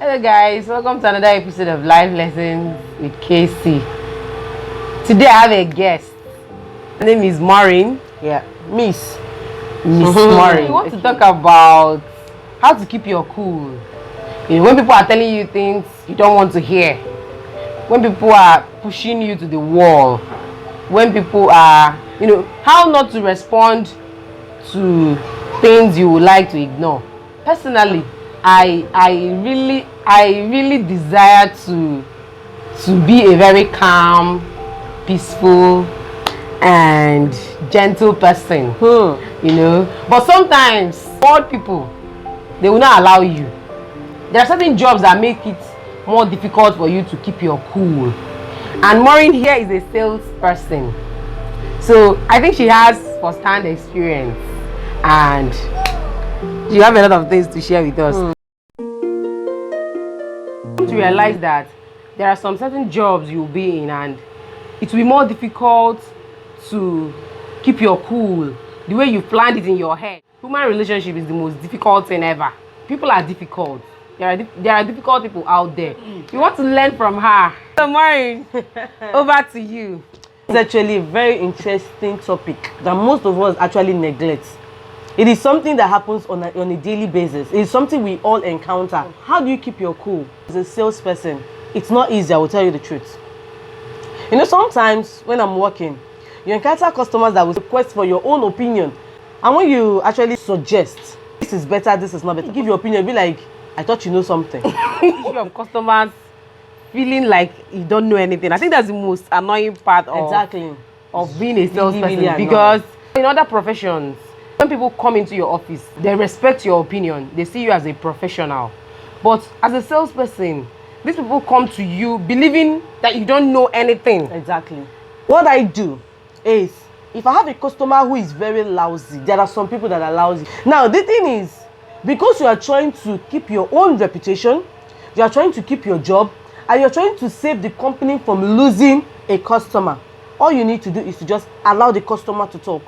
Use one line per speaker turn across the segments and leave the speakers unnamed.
Hello guys, welcome to another episode of Life Lessons with Kaycee. Today I have a guest. Her name is Maureen.
Yeah, Miss
Maureen. We want to talk about how to keep your cool. You know, when people are telling you things you don't want to hear, when people are pushing you to the wall, when people are, how not to respond to things you would like to ignore. Personally, I really desire to be a very calm, peaceful, and gentle person. But sometimes old people, they will not allow you. There are certain jobs that make it more difficult for you to keep your cool. And Maureen here is a salesperson, so I think she has first-hand experience and you have a lot of things to share with us. To realize that there are some certain jobs you'll be in and it will be more difficult to keep your cool the way you planned it in your head. Human relationship is the most difficult thing ever. People are difficult. There are difficult people out there. You want to learn from her. So Maureen, over to you.
It's actually a very interesting topic that most of us actually neglect. It is something that happens on a daily basis. It is something we all encounter. How do you keep your cool? As a salesperson, it's not easy, I will tell you the truth. Sometimes when I'm working, you encounter customers that will request for your own opinion. And when you actually suggest, this is better, this is not better, give your opinion, be like, I thought you know something.
You have customers feeling like you don't know anything. I think that's the most annoying part of being a salesperson.
Really
because in other professions, when people come into your office, they respect your opinion. They see you as a professional. But as a salesperson, these people come to you believing that you don't know anything.
Exactly. What I do is, if I have a customer who is very lousy, there are some people that are lousy. Now, the thing is, because you are trying to keep your own reputation, you are trying to keep your job, and you're trying to save the company from losing a customer, all you need to do is to just allow the customer to talk.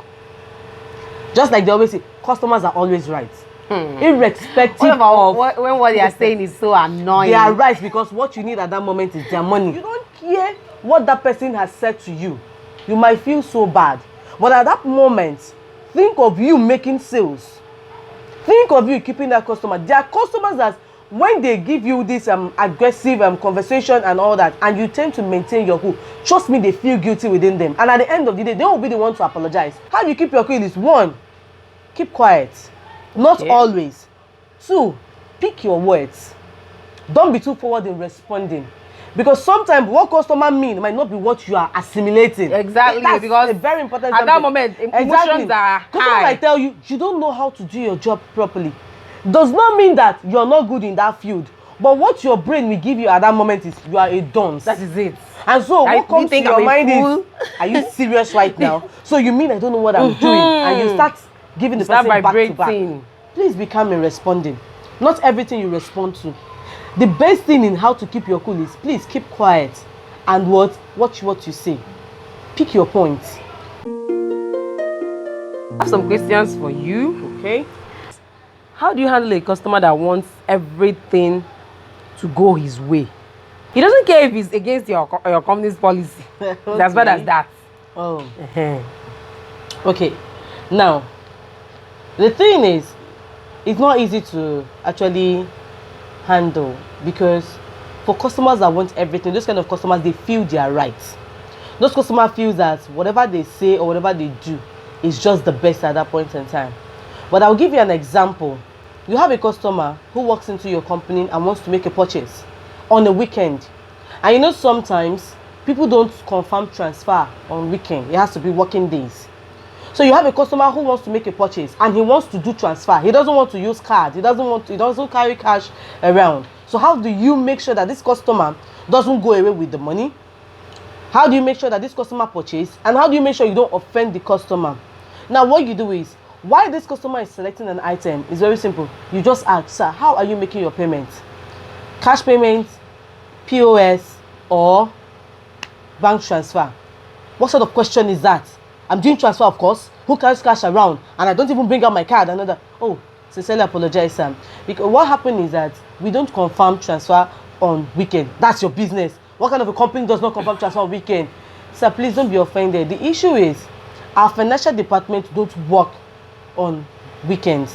Just like they always say, customers are always right. Irrespective of
when what they are saying is so annoying.
They are right because what you need at that moment is their money. You don't care what that person has said to you. You might feel so bad. But at that moment, think of you making sales. Think of you keeping that customer. There are customers that when they give you this aggressive conversation and all that, and you tend to maintain your cool, trust me, they feel guilty within them. And at the end of the day, they will be the one to apologize. How do you keep your cool is, one, keep quiet. Not always. Two, pick your words. Don't be too forward in responding. Because sometimes what customer mean might not be what you are assimilating.
Exactly.
That's
because
a very important
at that moment, emotions are high.
Customer might tell you, you don't know how to do your job properly. Does not mean that you're not good in that field. But what your brain will give you at that moment is you are a dunce.
That is it.
And so what comes to your mind is, are you serious right now? So you mean I don't know what I'm doing? And you start giving the person back to back. Please be calm in responding. Not everything you respond to. The best thing in how to keep your cool is, please keep quiet and watch what you say. Pick your points.
I have some questions for you.
Okay.
How do you handle a customer that wants everything to go his way? He doesn't care if it's against your company's policy. Okay. It's as bad as that.
Oh. Okay. Now, the thing is, it's not easy to actually handle because for customers that want everything, those kind of customers, they feel they are right. Those customers feel that whatever they say or whatever they do is just the best at that point in time. But I'll give you an example. You have a customer who walks into your company and wants to make a purchase on a weekend. And sometimes people don't confirm transfer on weekend. It has to be working days. So you have a customer who wants to make a purchase and he wants to do transfer. He doesn't want to use card. He doesn't carry cash around. So how do you make sure that this customer doesn't go away with the money? How do you make sure that this customer purchase? And how do you make sure you don't offend the customer? Now what you do is, why this customer is selecting an item is very simple. You just ask, sir, how are you making your payment? Cash payment, POS, or bank transfer? What sort of question is that? I'm doing transfer, of course. Who carries cash around? And I don't even bring out my card. Another, oh, sincerely apologize, Sam. Because what happened is that we don't confirm transfer on weekend. That's your business. What kind of a company does not confirm transfer on weekend? Sir, please don't be offended. The issue is our financial department don't work on weekends.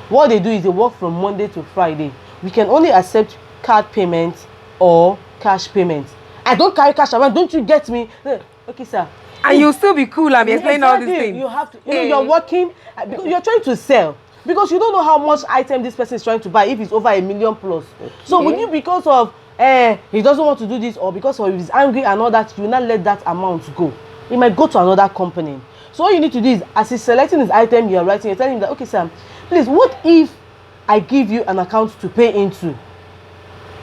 What they do is they work from Monday to Friday. We can only accept card payments or cash payments. I don't carry cash around. Don't you get me? Okay, sir.
And you'll still be cool and be explaining all these things.
You have to. You know, you're working because you're trying to sell. Because you don't know how much item this person is trying to buy if it's over $1 million plus. Okay. So would you, because of he doesn't want to do this, or because of he's angry and all that, you will not let that amount go. It might go to another company. So all you need to do is, as he's selecting his item, you're writing, you're telling him that, okay, Sam, please, what if I give you an account to pay into,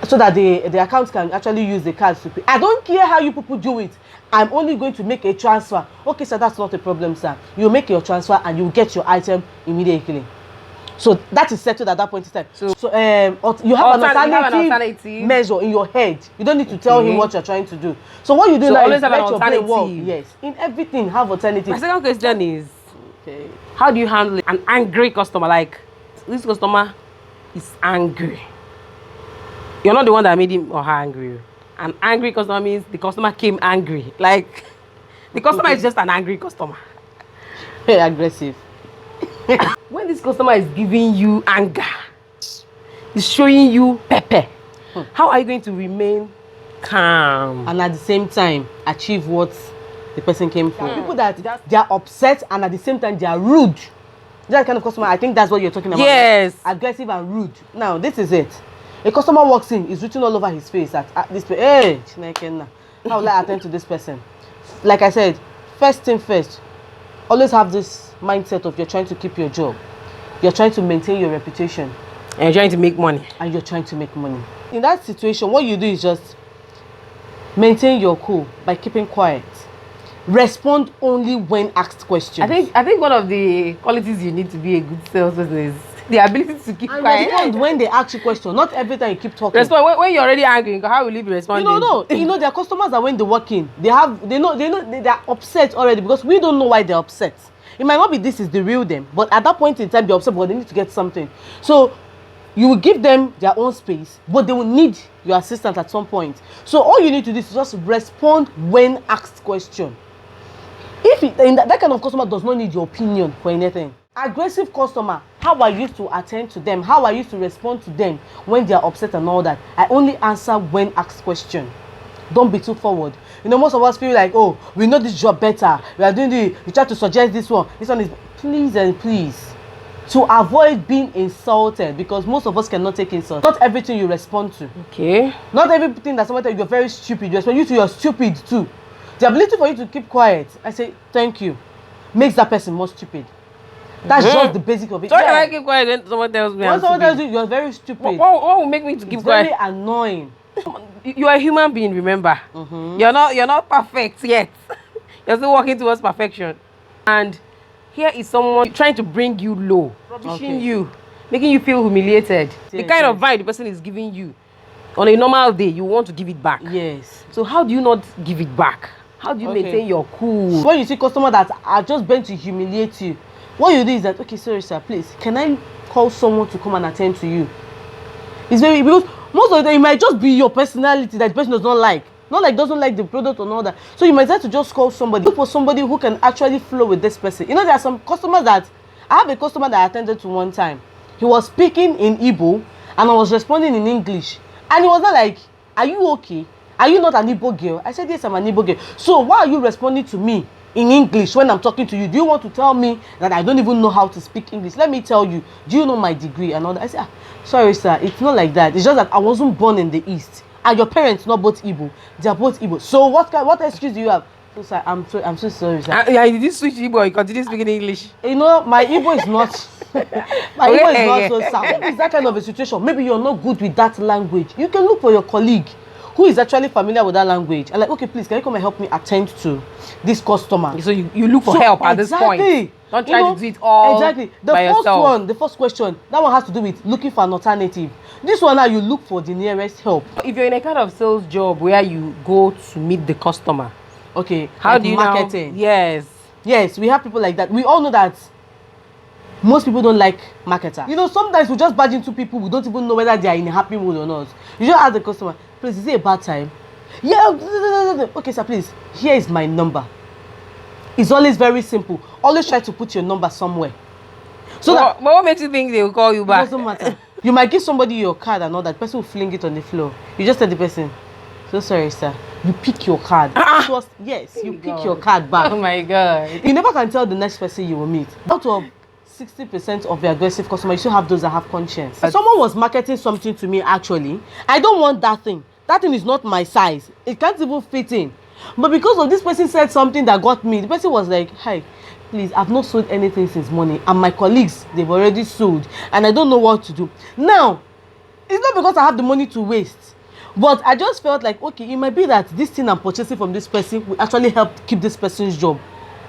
so that the account can actually use the cards to pay? I don't care how you people do it. I'm only going to make a transfer. Okay, sir, that's not a problem, sir. You make your transfer and you get your item immediately. So that is settled at that point in time. So you have an alternative measure in your head. You don't need to tell him what you're trying to do. So what you do now is let your brain work. Yes, in everything have alternative.
My second question is, how do you handle an angry customer? Like, this customer is angry. You're not the one that made him or her angry. An angry customer means the customer came angry. Like, the customer is just an angry customer.
Very aggressive.
When this customer is giving you anger, is showing you pepper, how are you going to remain calm
and at the same time achieve what the person came for? People that they are upset and at the same time they are rude. That kind of customer, I think that's what you're talking about.
Yes.
Right? Aggressive and rude. Now this is it. A customer walks in, is written all over his face at this person. Hey, how will I attend to this person? Like I said, first thing first, always have this mindset of you're trying to keep your job. You're trying to maintain your reputation.
And you're trying to make money.
And you're trying to make money. In that situation, what you do is just maintain your cool by keeping quiet. Respond only when asked questions.
I think one of the qualities you need to be a good salesperson is the ability to keep quiet.
Respond when they ask you questions. Not every time you keep talking.
Respond when you're already angry. How will you be responding?
You know, there are customers that when they walk in, they know they're upset already because we don't know why they're upset. It might not be this is the real them, but at that point in time they're upset because they need to get something. So you will give them their own space, but they will need your assistance at some point. So all you need to do is just respond when asked question. If that kind of customer does not need your opinion for anything. Aggressive customer, how I used to attend to them, how I used to respond to them when they are upset and all that. I only answer when asked question. Don't be too forward. You know, most of us feel like, oh, we know this job better. We are doing you try to suggest this one. This one is, please and please. To avoid being insulted, because most of us cannot take insult. Not everything you respond to.
Okay.
Not everything that someone tells you, you're very stupid. You respond, you're stupid too. The ability for you to keep quiet, I say, thank you, makes that person more stupid. That's just the basic of it.
So can I keep quiet when someone tells me
when someone tells you you're very stupid?
What will make me to keep quiet?
It's very annoying.
You are a human being, remember. You're not perfect yet. You're still working towards perfection. And here is someone trying to bring you low, rubbishing you, making you feel humiliated. The kind of vibe the person is giving you on a normal day, you want to give it back.
Yes.
So how do you not give it back? How do you maintain your cool?
When you see customers that are just bent to humiliate you, what you do is that, okay, sorry sir, please, can I call someone to come and attend to you? It's very, because most of the time it might just be your personality that the person does not like. Not like doesn't like the product or all that. So you might have to just call somebody. Look for somebody who can actually flow with this person. You know, there are some customers that, I have a customer that I attended to one time. He was speaking in Igbo and I was responding in English. And he was not like, are you okay? Are you not an Igbo girl? I said, yes, I'm an Igbo girl. So why are you responding to me in English when I'm talking to you? Do you want to tell me that I don't even know how to speak English? Let me tell you, do you know my degree and all that? I said, sorry sir, it's not like that. It's just that I wasn't born in the East. And your parents not both Igbo. They are both Igbo. So what excuse do you have? So sir, I'm so sorry sir.
Yeah, you did switch Igbo, you continue speaking English.
You know, my Igbo is not my Igbo is not so sound. If it's that kind of a situation, maybe you're not good with that language. You can look for your colleague who is actually familiar with that language. And like, okay, please, can you come and help me attend to this customer?
So you look for help at this point. Don't try to do it all by yourself.
The first question, that one has to do with looking for an alternative. This one now, you look for the nearest help.
If you're in a kind of sales job where you go to meet the customer,
okay,
how
like
do you
marketing?
Yes,
we have people like that. We all know that Most people don't like marketers. You know, sometimes we just barge into people, we don't even know whether they are in a happy mood or not. You just ask the customer, please, is it a bad time? Yeah, okay, sir, please, here is my number. It's always very simple. Always try to put your number somewhere. So
but what makes you think they will call you back?
It doesn't matter. You might give somebody your card and all that. The person will fling it on the floor. You just tell the person, so sorry, sir. You pick your card. Yes, you pick your card back.
Oh my God.
You never can tell the next person you will meet. Out of 60% of the aggressive customers, you still have those that have conscience. Someone was marketing something to me actually. I don't want that thing. That thing is not my size. It can't even fit in. But because of this person said something that got me, the person was like, hi, please, I've not sold anything since morning. And my colleagues, they've already sold. And I don't know what to do. Now, it's not because I have the money to waste. But I just felt like, okay, it might be that this thing I'm purchasing from this person will actually help keep this person's job.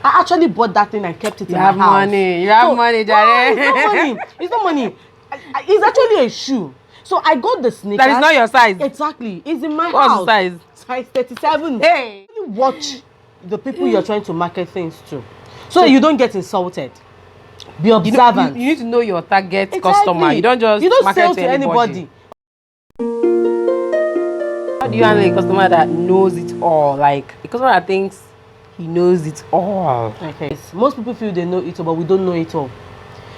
I actually bought that thing and kept it in my house.
You have money, Jare.
No, it's not money. It's not money. It's actually a shoe. So I got the sneakers.
That is not your size.
Exactly. It's in my house.
What's the size?
Size 37.
Hey.
Watch the people you're trying to market things to, so that you don't get insulted. Be observant.
You need to know your target customer. You don't just market
sell to anybody.
How do you handle a customer that knows it all? Like a customer that thinks he knows it all.
Okay. Most people feel they know it all, but we don't know it all.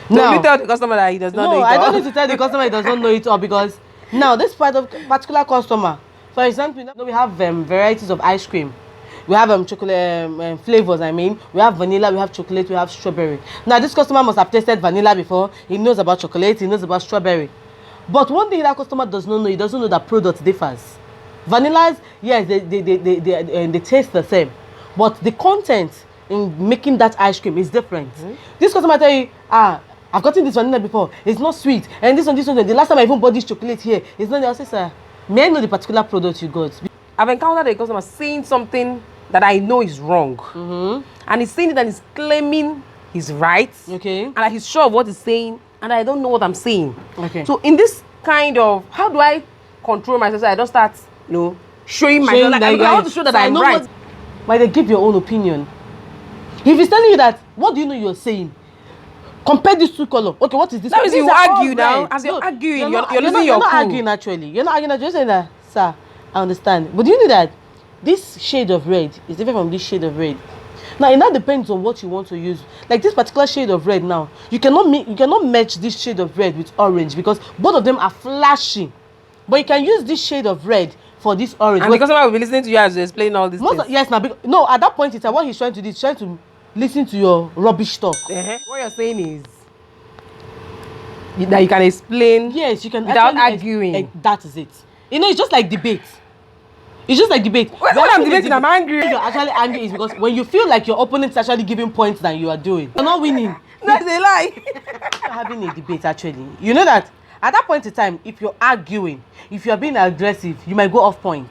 No, you tell the customer that he does not know it all.
I don't need to tell the customer he does not know it all, because now this particular customer, for example, we have varieties of ice cream. We have chocolate flavors. I mean, we have vanilla, we have chocolate, we have strawberry. Now this customer must have tasted vanilla before. He knows about chocolate, he knows about strawberry. But one thing that customer does not know, he doesn't know that product differs. Vanillas, yes, they taste the same, but the content in making that ice cream is different. This customer tell you, I've gotten this vanilla before, it's not sweet, and this one, the last time I even bought this chocolate here, it's not. I'll say, sir, may I know the particular product you got?
I've encountered a customer saying something that I know is wrong, and he's saying it and he's claiming he's right, and that he's sure of what he's saying, and I don't know what I'm saying. So in this kind of, how do I control myself so I don't start, showing myself, like, I want to show that I'm right.
Why they give your own opinion? If he's telling you that, what do you know you're saying? Compare these two colors. Okay, what is this?
That means you argue now. As you're arguing, you're losing your cool.
You're not arguing actually. You're not arguing. You're saying that, sir, I understand. But do you know that this shade of red is different from this shade of red? Now, it now depends on what you want to use. Like this particular shade of red now, you cannot match this shade of red with orange because both of them are flashing. But you can use this shade of red for this orange.
And the customer will be listening to you as you explain all these things.
Yes, no, at that point in time, what he's trying to do is trying to listen to your rubbish talk.
What you're saying is that you can explain.
Yes, you can
without arguing.
That is it. It's just like debate. It's just like debate.
When I'm debating, I'm angry.
You're actually angry is because when you feel like your opponent is actually giving points than you are doing, you're not winning.
That's a lie.
You're having a debate actually. You know that at that point in time, if you're arguing, if you're being aggressive, you might go off point.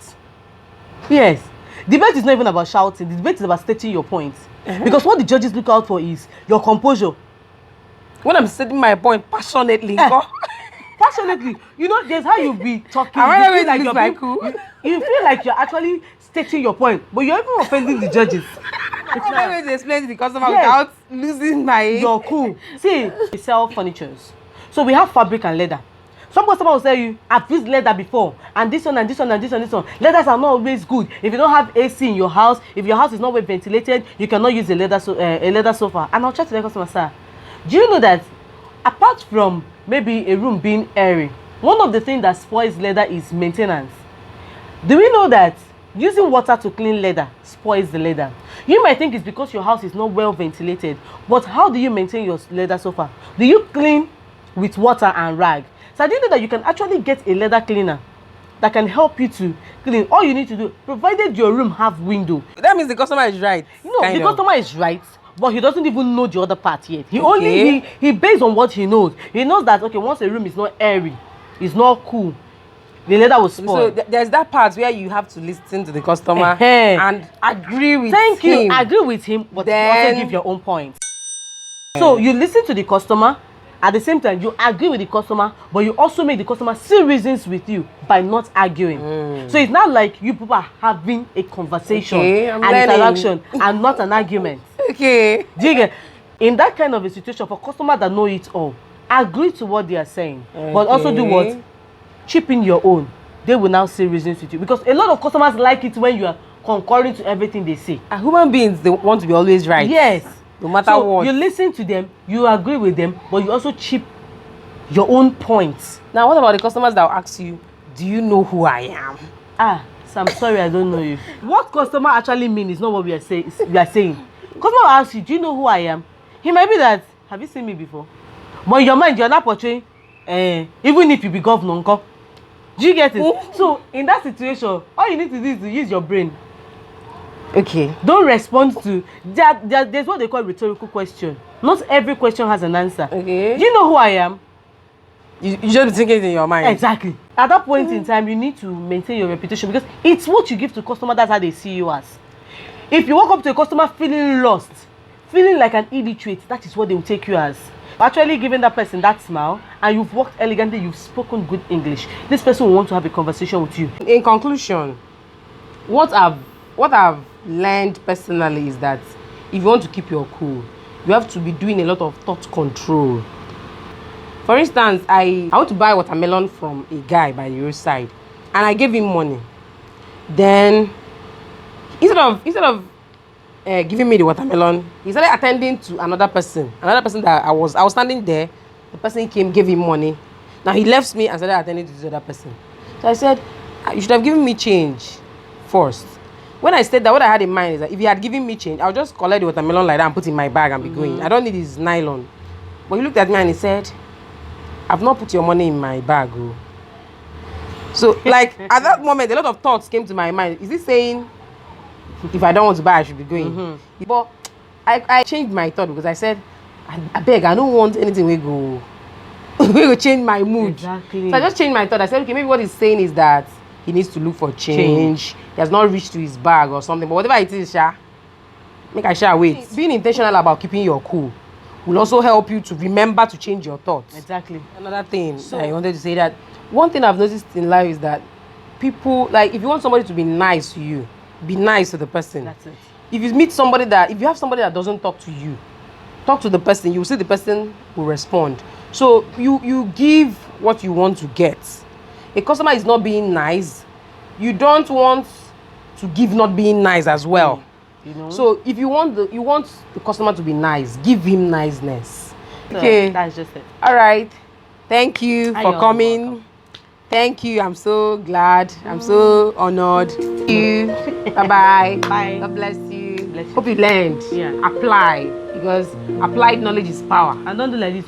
Yes. Debate is not even about shouting. The debate is about stating your points. Because what the judges look out for is your composure.
When I'm stating my point passionately,
passionately, there's how you be talking. You feel like you're actually stating your point, but you're even offending the judges.
I'm not going to explain to the customer without losing my...
You're cool. See, we sell furnitures. So we have fabric and leather. Some customer will tell you, I've used leather before, and this one, and this one, and this one, and this one. Leathers are not always good. If you don't have AC in your house, if your house is not well ventilated, you cannot use a leather sofa. And I'll try to the customer, sir, do you know that apart from maybe a room being airy, one of the things that spoils leather is maintenance? Do we know that using water to clean leather spoils the leather? You might think it's because your house is not well ventilated, but how do you maintain your leather sofa? Do you clean with water and rag? So I didn't know that you can actually get a leather cleaner that can help you to clean. All you need to do, provided your room have window.
That means the customer is right.
No, the customer is right, but he doesn't even know the other part yet. He based on what he knows. He knows that, okay, once a room is not airy, it's not cool, the leather will spoil.
So there's that part where you have to listen to the customer and agree with him.
Thank you. Agree with him, but then also give your own point. So you listen to the customer. At the same time, you agree with the customer, but you also make the customer see reasons with you by not arguing. So it's not like you people are having a conversation, an interaction, and not an argument.
Okay.
Do you get? in that kind of a situation, for customers that know it all, agree to what they are saying, but also do what? Chip in your own. They will now say reasons with you, because a lot of customers like it when you are concurring to everything they say.
Human beings, they want to be always right.
Yes.
No matter what.
You listen to them, you agree with them, but you also chip your own points.
Now, what about the customers that will ask you, do you know who I am?
So I'm sorry, I don't know you. What customer actually mean is not what we are saying. Customer will ask you, do you know who I am? He might be that, have you seen me before? But in your mind, you're not portraying, even if you be governor, uncle. Do you get it? So in that situation, all you need to do is to use your brain.
Okay.
Don't respond to there's what they call rhetorical question. Not every question has an answer.
Okay.
Do you know who I am?
You just be thinking it in your mind.
Exactly. At that point in time, you need to maintain your reputation, because it's what you give to customer. That's how they see you as. If you walk up to a customer feeling lost, feeling like an illiterate, that is what they will take you as. Actually giving that person that smile, and you've walked elegantly, you've spoken good English, this person will want to have a conversation with you.
In conclusion, what I've learned personally is that if you want to keep your cool, you have to be doing a lot of thought control. For instance, I want to buy watermelon from a guy by the roadside, and I gave him money. Then instead of giving me the watermelon, he started attending to another person that I was standing there. The person came, gave him money. Now he left me and started attending to this other person. So I said, you should have given me change first. When I said that, what I had in mind is that if he had given me change, I'll just collect the watermelon like that and put it in my bag and be going. I don't need his nylon. But he looked at me and he said, I've not put your money in my bag. Oh. So like at that moment, a lot of thoughts came to my mind. Is he saying, if I don't want to buy, I should be going? But I changed my thought, because I said, I beg, I don't want anything we go change my mood.
Exactly.
So I just changed my thought. I said, okay, maybe what he's saying is that he needs to look for change. He has not reached to his bag or something. But whatever it is, make I shall wait. Being intentional about keeping your cool will also help you to remember to change your thoughts.
Exactly.
Another thing I wanted to say, that one thing I've noticed in life is that people, like, if you want somebody to be nice to you, be nice to the person.
That's it.
If you have somebody that doesn't talk to you, talk to the person. You will see the person will respond. So you give what you want to get. A customer is not being nice, you don't want to give not being nice as well.
You know?
So if you want the customer to be nice, give him niceness. Okay,
that's just it.
All right, thank you for coming.
Welcome.
Thank you. I'm so glad. I'm so honored. Thank you. Bye-bye.
Bye.
God bless you.
Bless you.
Hope you learned.
Yeah.
Apply, because applied knowledge is power.
And don't do like this.